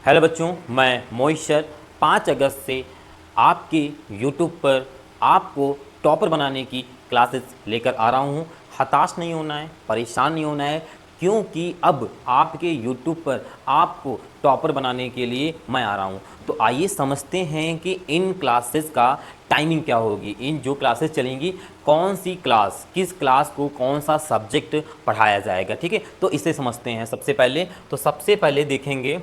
Hello बच्चों, मैं मोहित sir 5 अगस्त से आपके यूट्यूब पर आपको टॉपर बनाने की क्लासेस लेकर आ रहा हूँ। हताश नहीं होना है, परेशान नहीं होना है, क्योंकि अब आपके यूट्यूब पर आपको टॉपर बनाने के लिए मैं आ रहा हूँ। तो आइए समझते हैं कि इन क्लासेस का टाइमिंग क्या होगी, इन जो क्लासेस चलेंगी कौन सी क्लास, किस क्लास को कौन सा सब्जेक्ट पढ़ाया जाएगा। ठीक है, तो इसे समझते हैं। सबसे पहले देखेंगे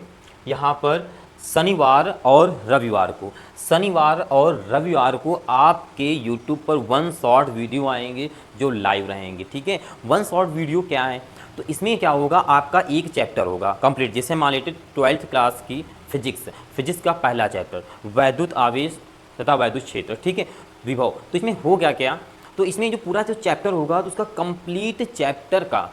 यहाँ पर शनिवार और रविवार को आपके यूट्यूब पर वन शॉर्ट वीडियो आएंगे जो लाइव रहेंगे। ठीक है, वन शॉर्ट वीडियो क्या है, तो इसमें क्या होगा, आपका एक चैप्टर होगा कंप्लीट। जैसे मान लीजिए 12th क्लास की फिजिक्स का पहला चैप्टर वैद्युत आवेश तथा वैद्युत क्षेत्र, ठीक है, विभव। तो इसमें हो क्या क्या, तो इसमें जो पूरा जो चैप्टर होगा तो उसका कंप्लीट चैप्टर का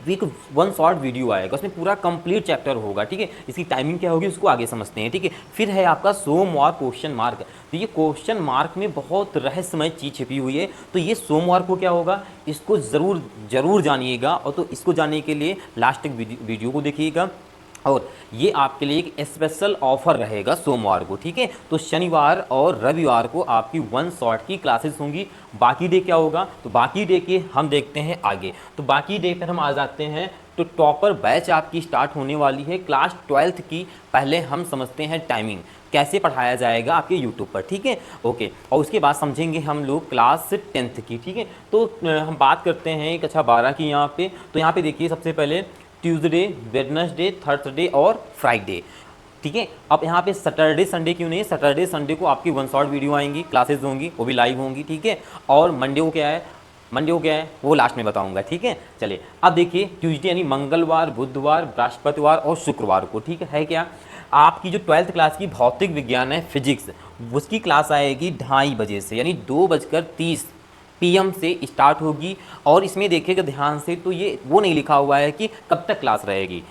एक वन शॉर्ट वीडियो आएगा, उसमें पूरा कंप्लीट चैप्टर होगा। ठीक है, इसकी टाइमिंग क्या होगी उसको आगे समझते हैं। ठीक है, फिर है आपका सोमवार क्वेश्चन मार्क। तो ये क्वेश्चन मार्क में बहुत रहस्यमय चीज़ छिपी हुई है। तो ये सोमवार को क्या होगा, इसको ज़रूर जानिएगा, और तो इसको जानने के लिए लास्ट तक वीडियो को देखिएगा। और ये आपके लिए एक स्पेशल ऑफर रहेगा सोमवार को। ठीक है, तो शनिवार और रविवार को आपकी वन शॉट की क्लासेस होंगी। बाकी डे क्या होगा, तो बाकी डे के हम देखते हैं आगे। तो बाकी डे पर हम आ जाते हैं, तो टॉपर बैच आपकी स्टार्ट होने वाली है क्लास 12th की। पहले हम समझते हैं टाइमिंग कैसे पढ़ाया जाएगा आपके यूट्यूब पर। ठीक है, ओके, और उसके बाद समझेंगे हम लोग क्लास 10th की। ठीक है, तो हम बात करते हैं कक्षा 12 की यहाँ पे। तो यहाँ पे देखिए सबसे पहले ट्यूसडे, वेडनेसडे, थर्सडे और फ्राइडे। ठीक है, अब यहाँ पे सैटरडे संडे क्यों नहीं है, सैटरडे संडे को आपकी वन शॉट वीडियो आएंगी, क्लासेस होंगी, वो भी लाइव होंगी। ठीक है, और मंडे को क्या है वो लास्ट में बताऊंगा। ठीक है, चलिए अब देखिए ट्यूसडे यानी मंगलवार, बुधवार, बृहस्पतिवार और शुक्रवार को। ठीक है क्या, आपकी जो 12th क्लास की भौतिक विज्ञान है फिजिक्स, उसकी क्लास आएगी 2:30 बजे से, यानी 2:30 PM से स्टार्ट होगी। और इसमें देखिएगा ध्यान से, तो ये वो नहीं लिखा हुआ है कि कब तक क्लास रहेगी,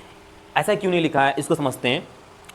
ऐसा क्यों नहीं लिखा है, इसको समझते हैं।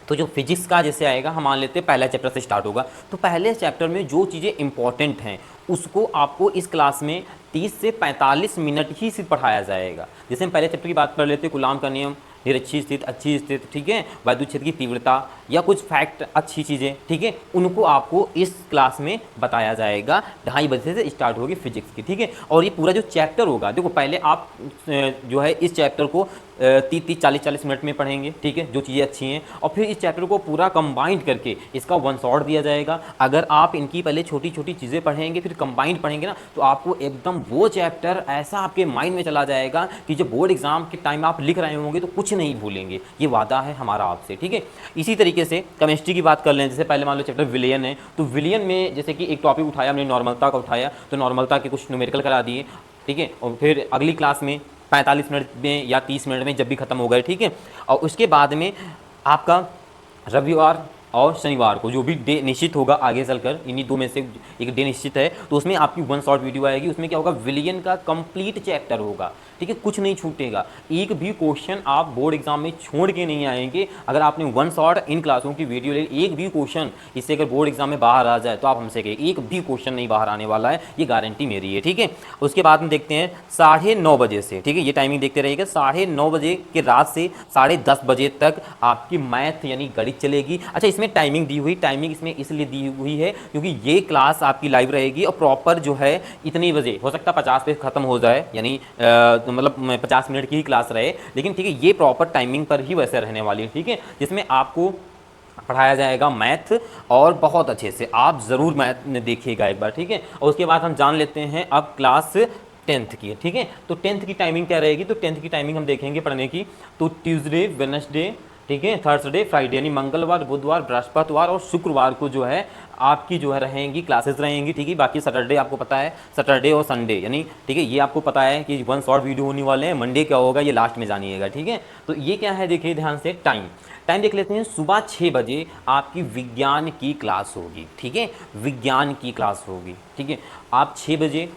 तो जो फिजिक्स का जैसे आएगा, हम मान लेते हैं पहला चैप्टर से स्टार्ट होगा, तो पहले चैप्टर में जो चीज़ें इंपॉर्टेंट हैं उसको आपको इस क्लास में 30 से 45 मिनट ही सिर्फ पढ़ाया जाएगा। जैसे हम पहले चैप्टर की बात कर लेते हैं, कूलाम का नियम, निरक्षी स्थिति, अच्छी स्थिति, ठीक है, वैद्युत क्षेत्र की तीव्रता, या कुछ फैक्ट अच्छी चीज़ें, ठीक है, उनको आपको इस क्लास में बताया जाएगा। 2:30 बजे से स्टार्ट होगी फिजिक्स की। ठीक है, और ये पूरा जो चैप्टर होगा, देखो पहले आप जो है इस चैप्टर को 30-30, 40-40 मिनट में पढ़ेंगे। ठीक है, जो चीज़ें अच्छी हैं, और फिर इस चैप्टर को पूरा कंबाइंड करके इसका वन शॉट दिया जाएगा। अगर आप इनकी पहले छोटी छोटी चीज़ें पढ़ेंगे फिर कंबाइंड पढ़ेंगे ना, तो आपको एकदम वो चैप्टर ऐसा आपके माइंड में चला जाएगा कि जब बोर्ड एग्जाम के टाइम आप लिख रहे होंगे तो कुछ नहीं भूलेंगे। ये वादा है हमारा आपसे। ठीक है, इसी तरीके से केमिस्ट्री की बात कर लें, जैसे पहले मान लो चैप्टर विलियन है, तो विलियन में जैसे कि एक टॉपिक उठाया हमने, नॉर्मलता का उठाया, तो नॉर्मलता के कुछ न्यूमेरिकल करा दिए। ठीक है, और फिर अगली क्लास में 45 मिनट में या 30 मिनट में जब भी खत्म हो गए। ठीक है, और उसके बाद में आपका रविवार और शनिवार को जो भी डे निश्चित होगा आगे चलकर, इन्हीं दो में से एक डे निश्चित है, तो उसमें आपकी वन शॉट वीडियो आएगी। उसमें क्या होगा, विलियन का कंप्लीट चैप्टर होगा। ठीक है, कुछ नहीं छूटेगा, एक भी क्वेश्चन आप बोर्ड एग्जाम में छोड़ के नहीं आएंगे। अगर आपने वन शॉट इन क्लासों की वीडियो ले, एक भी क्वेश्चन इससे अगर बोर्ड एग्जाम में बाहर आ जाए तो आप हमसे कहिए, एक भी क्वेश्चन नहीं बाहर आने वाला है, ये गारंटी मेरी है। ठीक है, उसके बाद में देखते हैं 9:30 बजे से। ठीक है, ये टाइमिंग देखते रहिएगा, 9:30 बजे के रात से 10:30 बजे तक आपकी मैथ यानी गणित चलेगी। अच्छा, इसमें टाइमिंग दी हुई, टाइमिंग इसमें इसलिए दी हुई है क्योंकि ये क्लास आपकी लाइव रहेगी, और प्रॉपर जो है इतनी बजे, हो सकता है 50 पे खत्म हो जाए, यानी मतलब 50 मिनट की ही क्लास रहे, लेकिन ठीक है ये प्रॉपर टाइमिंग पर ही वैसे रहने वाली है। ठीक है, जिसमें आपको पढ़ाया जाएगा मैथ, और बहुत अच्छे से आप ज़रूर मैथ देखिएगा एक बार। ठीक है, और उसके बाद हम जान लेते हैं अब क्लास 10th की। ठीक है, तो 10th की टाइमिंग क्या रहेगी, तो 10th की टाइमिंग हम देखेंगे पढ़ने की, तो ट्यूसडे, वेडनेसडे, ठीक है, थर्सडे, फ्राइडे, यानी मंगलवार, बुधवार, बृहस्पतिवार और शुक्रवार को जो है आपकी जो है रहेंगी क्लासेस रहेंगी। ठीक है, बाकी सैटरडे आपको पता है, सैटरडे और संडे, यानी ठीक है ये आपको पता है कि वन शॉर्ट वीडियो होने वाले हैं। मंडे क्या होगा ये लास्ट में जानिएगा। ठीक है, तो ये क्या है देखिए ध्यान से, टाइम देख लेते हैं। सुबह 6 बजे आपकी विज्ञान की क्लास होगी। ठीक है, विज्ञान की क्लास होगी। ठीक है, आप 6 बजे,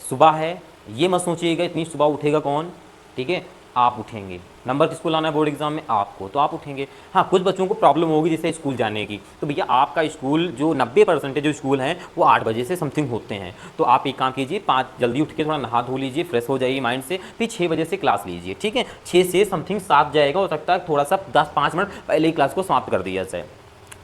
सुबह है, ये मत सोचिएगा इतनी सुबह उठेगा कौन। ठीक है, आप उठेंगे। नंबर किसको लाना है बोर्ड एग्जाम में? आपको, तो आप उठेंगे। हाँ, कुछ बच्चों को प्रॉब्लम होगी जैसे स्कूल जाने की, तो भैया आपका स्कूल जो 90% जो स्कूल हैं वो 8 बजे से समथिंग होते हैं, तो आप एक काम कीजिए, 5 जल्दी उठ के थोड़ा नहा धो लीजिए, फ्रेश हो जाइए माइंड से, फिर 6 बजे से क्लास लीजिए, ठीक है। 6 से समथिंग 7 जाएगा, हो सकता है थोड़ा सा 10-5 मिनट पहले ही क्लास को समाप्त कर दिया जाए,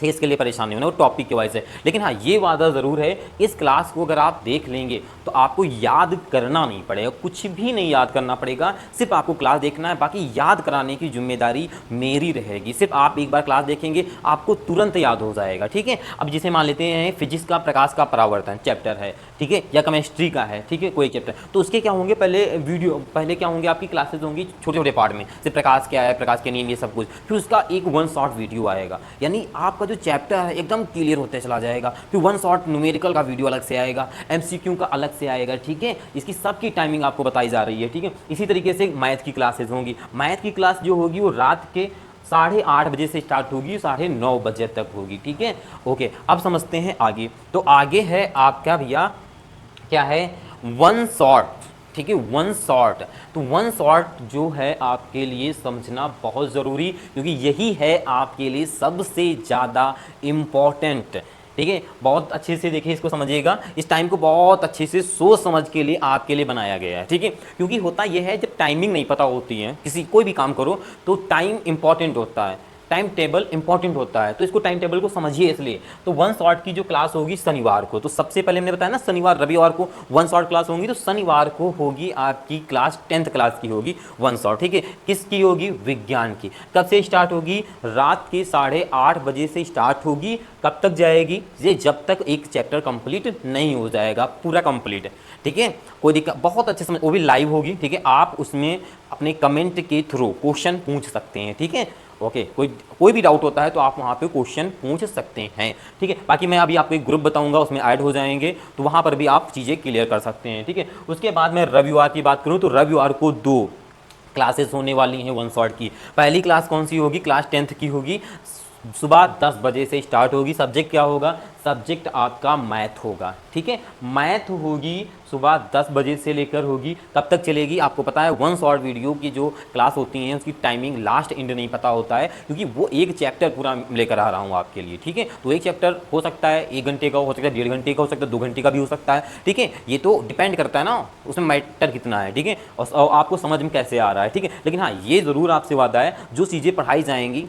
ठीक, इसके लिए परेशान नहीं होना, वो टॉपिक की वजह से। लेकिन हाँ, ये वादा ज़रूर है, इस क्लास को अगर आप देख लेंगे तो आपको याद करना नहीं पड़ेगा, कुछ भी नहीं याद करना पड़ेगा, सिर्फ आपको क्लास देखना है, बाकी याद कराने की जिम्मेदारी मेरी रहेगी। सिर्फ आप एक बार क्लास देखेंगे आपको तुरंत याद हो जाएगा, ठीक है। अब जिसे मान लेते हैं फिजिक्स का प्रकाश का परावर्तन चैप्टर है, ठीक है, या केमिस्ट्री का है, ठीक है, कोई चैप्टर, तो उसके क्या होंगे, पहले क्या होंगे, आपकी क्लासेज होंगी छोटे छोटे पार्ट में, जैसे प्रकाश क्या है, प्रकाश के नियम, ये सब कुछ, फिर उसका एक 1 शॉट वीडियो आएगा, यानी आपका जो चैप्टर है एकदम क्लियर होते चला जाएगा। फिर 1 शॉट न्यूमेरिकल का वीडियो अलग से आएगा, एमसीक्यू का अलग से आएगा, ठीक है, इसकी सबकी टाइमिंग आपको बताई जा रही है, ठीक है। इसी तरीके से मैथ की क्लासेज होंगी, मैथ की क्लास जो होगी वो रात के 8:30 बजे से स्टार्ट होगी, 9:30 बजे तक होगी, ठीक है। ओके, अब समझते हैं आगे। तो आगे है आपका भैया क्या है, 1 शॉट, ठीक है, 1 शॉट। तो 1 शॉट जो है आपके लिए समझना बहुत ज़रूरी, क्योंकि यही है आपके लिए सबसे ज़्यादा इम्पॉर्टेंट, ठीक है। बहुत अच्छे से देखिए, इसको समझिएगा, इस टाइम को बहुत अच्छे से सोच समझ के लिए आपके लिए बनाया गया है, ठीक है। क्योंकि होता यह है, जब टाइमिंग नहीं पता होती है, किसी कोई भी काम करो तो टाइम इंपॉर्टेंट होता है, टाइम टेबल इंपॉर्टेंट होता है, तो इसको टाइम टेबल को समझिए। इसलिए तो 1 शॉट की जो क्लास होगी शनिवार को, तो सबसे पहले हमने बताया ना, शनिवार रविवार को 1 शॉट क्लास होगी, तो शनिवार को होगी आपकी क्लास 10th क्लास की होगी 1 शॉट, ठीक है। किसकी होगी? विज्ञान की। कब से स्टार्ट होगी? रात के 8:30 बजे से स्टार्ट होगी। कब तक जाएगी? ये जब तक एक चैप्टर कंप्लीट नहीं हो जाएगा, पूरा कंप्लीट, ठीक है। कोई दिक्कत, बहुत अच्छे समझ, वो भी लाइव होगी, ठीक है। आप उसमें अपने कमेंट के थ्रू क्वेश्चन पूछ सकते हैं, ठीक है। ओके, कोई भी डाउट होता है तो आप वहाँ पे क्वेश्चन पूछ सकते हैं, ठीक है। बाकी मैं अभी आपको एक ग्रुप बताऊंगा, उसमें ऐड हो जाएंगे, तो वहाँ पर भी आप चीज़ें क्लियर कर सकते हैं, ठीक है। उसके बाद मैं रविवार की बात करूँ तो रविवार को 2 क्लासेस होने वाली हैं 1 शॉट की। पहली क्लास कौन सी होगी? क्लास 10th की होगी, सुबह 10 बजे से स्टार्ट होगी। सब्जेक्ट क्या होगा? सब्जेक्ट आपका मैथ होगा, ठीक है। मैथ होगी, सुबह 10 बजे से लेकर होगी, कब तक चलेगी आपको पता है। 1 शॉर्ट वीडियो की जो क्लास होती हैं उसकी टाइमिंग लास्ट एंड नहीं पता होता है, क्योंकि वो एक चैप्टर पूरा लेकर आ रहा हूँ आपके लिए, ठीक है। तो एक चैप्टर हो सकता है 1 घंटे का, हो सकता है 1.5 घंटे का, हो सकता है 2 घंटे का भी हो सकता है, ठीक है। ये तो डिपेंड करता है ना, उसमें मैटर कितना है, ठीक है, और आपको समझ में कैसे आ रहा है, ठीक है। लेकिन हाँ, ये ज़रूर आपसे वादा है, जो चीज़ें पढ़ाई जाएंगी,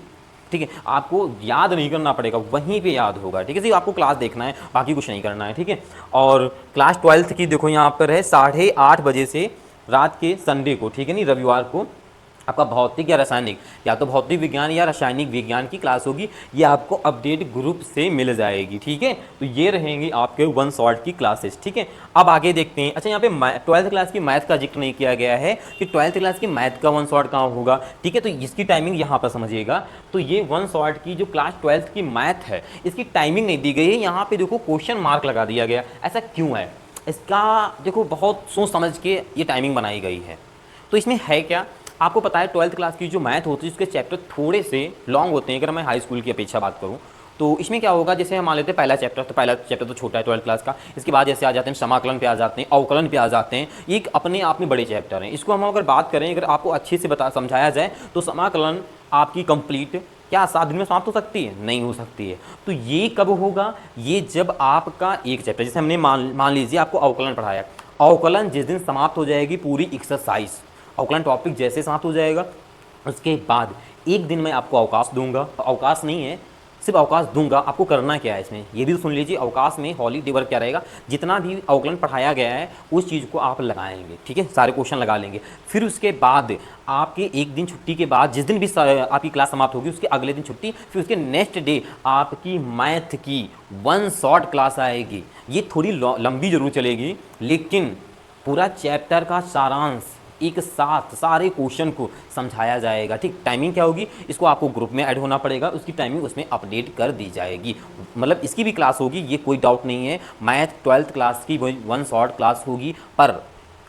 ठीक है, आपको याद नहीं करना पड़ेगा, वहीं पे याद होगा, ठीक है। सिर्फ आपको क्लास देखना है, बाकी कुछ नहीं करना है, ठीक है। और क्लास 12th की देखो यहाँ पर है 8:30 बजे से रात के संडे को, ठीक है, नहीं रविवार को आपका भौतिक या रासायनिक, या तो भौतिक विज्ञान या रासायनिक विज्ञान की क्लास होगी, ये आपको अपडेट ग्रुप से मिल जाएगी, ठीक है। तो ये रहेंगी आपके 1 शॉट की क्लासेस, ठीक है। अब आगे देखते हैं। अच्छा, यहाँ पे 12th क्लास की मैथ का जिक्र नहीं किया गया है कि 12th क्लास की मैथ का 1 शॉट कहाँ होगा, ठीक है। तो इसकी टाइमिंग यहाँ पर समझिएगा। तो ये 1 शॉट की जो क्लास 12th की मैथ है, इसकी टाइमिंग नहीं दी गई है, यहाँ पे देखो क्वेश्चन मार्क लगा दिया गया। ऐसा क्यों है? इसका देखो बहुत सोच समझ के ये टाइमिंग बनाई गई है। तो इसमें है क्या, आपको पता है 12th क्लास की जो मैथ होती है उसके चैप्टर थोड़े से लॉन्ग होते हैं, अगर मैं हाई स्कूल की अपेक्षा बात करूँ तो। इसमें क्या होगा, जैसे हम मान लेते हैं पहला चैप्टर, तो पहला चैप्टर तो छोटा है 12th क्लास का, इसके बाद जैसे आ जाते हैं समाकलन पे आ जाते हैं, अवकलन पे आ जाते हैं, ये अपने आप में बड़े चैप्टर हैं। इसको हम अगर बात करें, अगर आपको अच्छे से समझाया जाए तो समाकलन आपकी कंप्लीट क्या 7 दिन में समाप्त हो सकती है? नहीं हो सकती है। तो ये कब होगा? ये जब आपका एक चैप्टर, जैसे हमने मान लीजिए आपको अवकलन पढ़ाया, अवकलन जिस दिन समाप्त हो जाएगी पूरी एक्सरसाइज, अवकलन टॉपिक जैसे समाप्त हो जाएगा, उसके बाद एक दिन मैं आपको अवकाश दूंगा, अवकाश नहीं है, सिर्फ अवकाश दूंगा। आपको करना क्या है इसमें, ये भी सुन लीजिए। अवकाश में हॉलीडे वर्क क्या रहेगा, जितना भी अवकलन पढ़ाया गया है उस चीज़ को आप लगाएंगे, ठीक है, सारे क्वेश्चन लगा लेंगे। फिर उसके बाद आपके एक दिन छुट्टी के बाद, जिस दिन भी आपकी क्लास समाप्त होगी उसके अगले दिन छुट्टी, फिर उसके नेक्स्ट डे आपकी मैथ की 1 शॉट क्लास आएगी। ये थोड़ी लंबी जरूर चलेगी, लेकिन पूरा चैप्टर का सारांश एक साथ सारे क्वेश्चन को समझाया जाएगा, ठीक। टाइमिंग क्या होगी, इसको आपको ग्रुप में ऐड होना पड़ेगा, उसकी टाइमिंग उसमें अपडेट कर दी जाएगी, मतलब इसकी भी क्लास होगी, ये कोई डाउट नहीं है। मैथ 12th क्लास की 1 शॉर्ट क्लास होगी, पर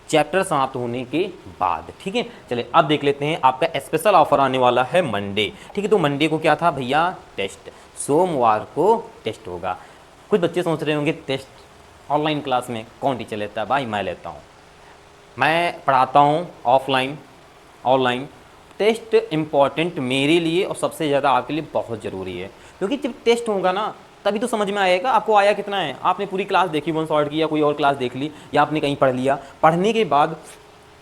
चैप्टर समाप्त होने के बाद, ठीक है। चलिए अब देख लेते हैं, आपका स्पेशल ऑफर आने वाला है मंडे, ठीक है। तो मंडे को क्या था भैया? टेस्ट। सोमवार को टेस्ट होगा। कुछ बच्चे सोच रहे होंगे टेस्ट ऑनलाइन क्लास में कौन टीचर लेता है? भाई मैं लेता हूँ, मैं पढ़ाता हूँ ऑफलाइन, ऑनलाइन टेस्ट इम्पॉर्टेंट मेरे लिए और सबसे ज़्यादा आपके लिए बहुत ज़रूरी है, क्योंकि जब टेस्ट होगा ना तभी तो समझ में आएगा आपको आया कितना है। आपने पूरी क्लास देखी, वन शॉट की या कोई और क्लास देख ली, या आपने कहीं पढ़ लिया, पढ़ने के बाद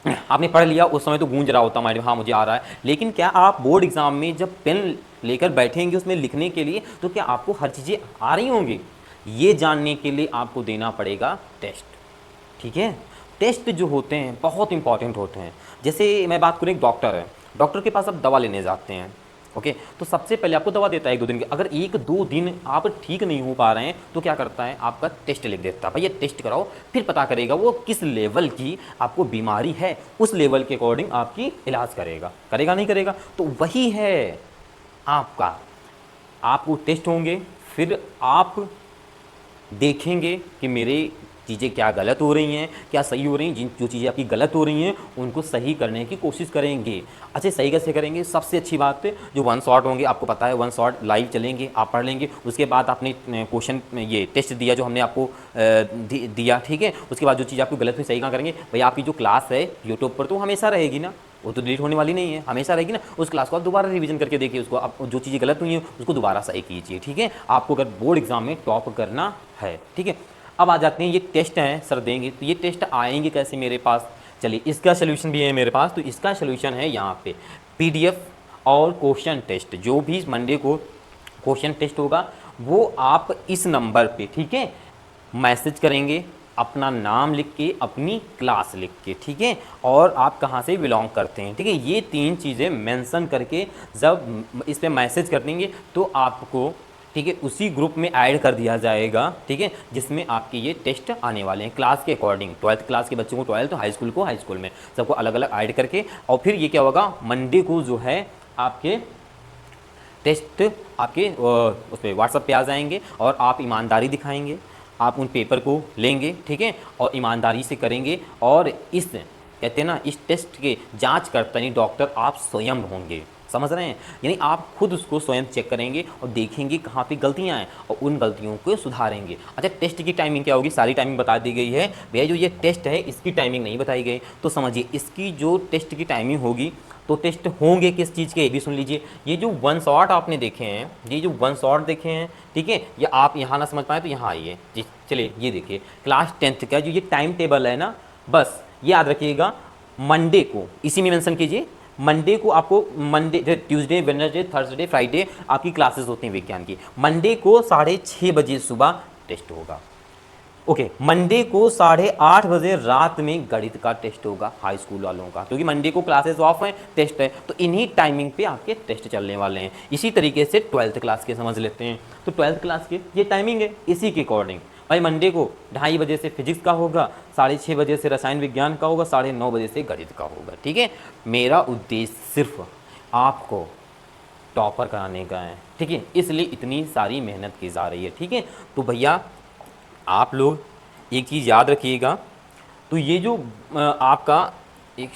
आपने पढ़ लिया, उस समय तो गूंज रहा होता माइंड में, हाँ मुझे आ रहा है, लेकिन क्या आप बोर्ड एग्जाम में जब पेन लेकर बैठेंगे उसमें लिखने के लिए, तो क्या आपको हर चीज़ें आ रही होंगी? ये जानने के लिए आपको देना पड़ेगा टेस्ट। ठीक है, टेस्ट जो होते हैं बहुत इंपॉर्टेंट होते हैं। जैसे मैं बात करूँ, एक डॉक्टर है, डॉक्टर के पास आप दवा लेने जाते हैं, ओके, तो सबसे पहले आपको दवा देता है 1-2 दिन की। अगर 1-2 दिन आप ठीक नहीं हो पा रहे हैं तो क्या करता है, आपका टेस्ट लिख देता है, भैया टेस्ट कराओ, फिर पता करेगा वो किस लेवल की आपको बीमारी है, उस लेवल के अकॉर्डिंग आपकी इलाज करेगा, करेगा नहीं करेगा। तो वही है आपका, आपको टेस्ट होंगे, फिर आप देखेंगे कि मेरे चीज़ें क्या गलत हो रही हैं, क्या सही हो रही हैं। जिन जो चीज़ें आपकी गलत हो रही हैं उनको सही करने की कोशिश करेंगे। अच्छा, सही कैसे करेंगे? सबसे अच्छी बात है, जो वन शॉट होंगे, आपको पता है वन शॉट लाइव चलेंगे, आप पढ़ लेंगे, उसके बाद आपने क्वेश्चन ये टेस्ट दिया जो हमने आपको दिया, ठीक है, उसके बाद जो चीज़ आपको गलत हुई सही कहाँ करेंगे, भैया आपकी जो क्लास है यूट्यूब पर तो हमेशा रहेगी ना, वो तो डिलीट होने वाली नहीं है, हमेशा रहेगी ना, उस क्लास को आप दोबारा रिवीजन करके देखिए, उसको आप जो चीज़ें गलत हुई हैं उसको दोबारा सही कीजिए। ठीक है, आपको अगर बोर्ड एग्जाम में टॉप करना है। ठीक है, अब आ जाते हैं, ये टेस्ट हैं सर देंगे, तो ये टेस्ट आएंगे कैसे मेरे पास? चलिए, इसका सोल्यूशन भी है मेरे पास। तो इसका सोल्यूशन है यहाँ पे PDF और क्वेश्चन टेस्ट। जो भी मंडे को क्वेश्चन टेस्ट होगा वो आप इस नंबर पे, ठीक है, मैसेज करेंगे, अपना नाम लिख के, अपनी क्लास लिख के, ठीक है, और आप कहाँ से बिलोंग करते हैं, ठीक है, ये 3 चीज़ें मेंशन करके जब इस पर मैसेज कर देंगे तो आपको, ठीक है, उसी ग्रुप में ऐड कर दिया जाएगा, ठीक है, जिसमें आपके ये टेस्ट आने वाले हैं क्लास के अकॉर्डिंग। 12th क्लास के बच्चों को 12th, हाई स्कूल को हाई स्कूल में, सबको अलग अलग ऐड करके। और फिर ये क्या होगा, मंडे को जो है आपके टेस्ट आपके उस पर व्हाट्सएप पे आ जाएंगे, और आप ईमानदारी दिखाएंगे, आप उन पेपर को लेंगे, ठीक है, और ईमानदारी से करेंगे। और इस कहते हैं ना, इस टेस्ट के जांच करता नहीं डॉक्टर आप स्वयं होंगे, समझ रहे हैं? यानी आप खुद उसको स्वयं चेक करेंगे और देखेंगे कहाँ पे गलतियाँ हैं और उन गलतियों को सुधारेंगे। अच्छा, टेस्ट की टाइमिंग क्या होगी? सारी टाइमिंग बता दी गई है भैया, जो ये टेस्ट है इसकी टाइमिंग नहीं बताई गई। तो समझिए, इसकी जो टेस्ट की टाइमिंग होगी, तो टेस्ट होंगे किस चीज़ के, ये भी सुन लीजिए। ये जो वन शॉट आपने देखे हैं, ये जो वन शॉट देखे हैं, ठीक है, ये आप यहाँ ना समझ पाए तो यहाँ आइए जी। चलिए, ये देखिए क्लास 10th का जो ये टाइम टेबल है ना, बस ये याद रखिएगा, मंडे को इसी में मेंशन कीजिए। मंडे को आपको, Monday, Tuesday, Wednesday, Thursday, Friday आपकी क्लासेस होती हैं विज्ञान की। मंडे को 6:30 बजे सुबह टेस्ट होगा, ओके। मंडे को 8:30 बजे रात में गणित का टेस्ट होगा हाई स्कूल वालों का, क्योंकि मंडे को क्लासेस ऑफ हैं, टेस्ट है, तो इन्हीं टाइमिंग पे आपके टेस्ट चलने वाले हैं। इसी तरीके से 12th क्लास के समझ लेते हैं, तो 12th क्लास के ये टाइमिंग है, इसी के अकॉर्डिंग भाई मंडे को 2:30 बजे से फिजिक्स का होगा, 6:30 बजे से रसायन विज्ञान का होगा, 9:30 बजे से गणित का होगा, ठीक है। मेरा उद्देश्य सिर्फ आपको टॉपर कराने का है, ठीक है, इसलिए इतनी सारी मेहनत की जा रही है, ठीक है। तो भैया आप लोग एक चीज़ याद रखिएगा, तो ये जो आपका एक,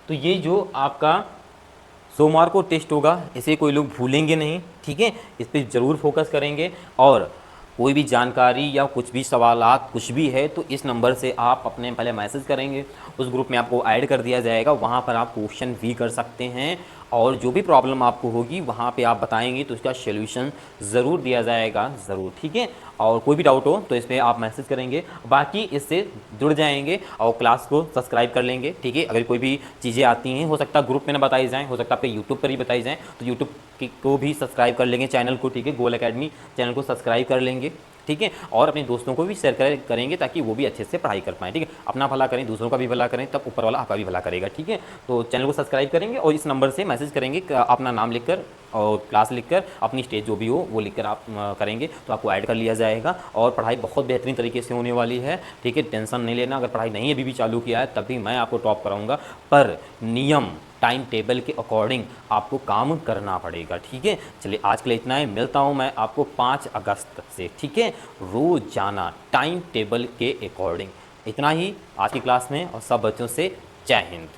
तो ये जो आपका सोमवार को टेस्ट होगा, इसे कोई लोग भूलेंगे नहीं, ठीक है, इस पर ज़रूर फोकस करेंगे। और कोई भी जानकारी या कुछ भी सवालात कुछ भी है तो इस नंबर से आप अपने पहले मैसेज करेंगे, उस ग्रुप में आपको ऐड कर दिया जाएगा, वहाँ पर आप क्वेश्चन भी कर सकते हैं, और जो भी प्रॉब्लम आपको होगी वहाँ पे आप बताएंगे तो इसका सॉल्यूशन ज़रूर दिया जाएगा, ज़रूर, ठीक है। और कोई भी डाउट हो तो इस पर आप मैसेज करेंगे, बाकी इससे जुड़ जाएंगे और क्लास को सब्सक्राइब कर लेंगे, ठीक है। अगर कोई भी चीज़ें आती हैं, हो सकता है ग्रुप में ना बताई जाएँ, हो सकता है पे यूट्यूब पर ही बताई जाएँ, तो यूट्यूब को भी सब्सक्राइब कर लेंगे चैनल को, ठीक है, गोल एकेडमी चैनल को सब्सक्राइब कर लेंगे, ठीक है, और अपने दोस्तों को भी शेयर करेंगे ताकि वो भी अच्छे से पढ़ाई कर पाएँ, ठीक है। अपना भला करें, दूसरों का भी भला करें, तब ऊपर वाला आपका भी भला करेगा, ठीक है। तो चैनल को सब्सक्राइब करेंगे और इस नंबर से मैसेज करेंगे, अपना नाम लिखकर और क्लास लिखकर, अपनी स्टेज जो भी हो वो लिखकर आप करेंगे तो आपको ऐड कर लिया जाएगा। और पढ़ाई बहुत बेहतरीन तरीके से होने वाली है, ठीक है, टेंशन नहीं लेना। अगर पढ़ाई नहीं अभी भी चालू किया है तभी मैं आपको टॉप कराऊंगा, पर नियम टाइम टेबल के अकॉर्डिंग आपको काम करना पड़ेगा, ठीक है। चलिए, आज के लिए इतना ही, मिलता हूँ मैं आपको 5 अगस्त से, ठीक है, रोज़ाना टाइम टेबल के अकॉर्डिंग। इतना ही आज की क्लास में, और सब बच्चों से जय हिंद।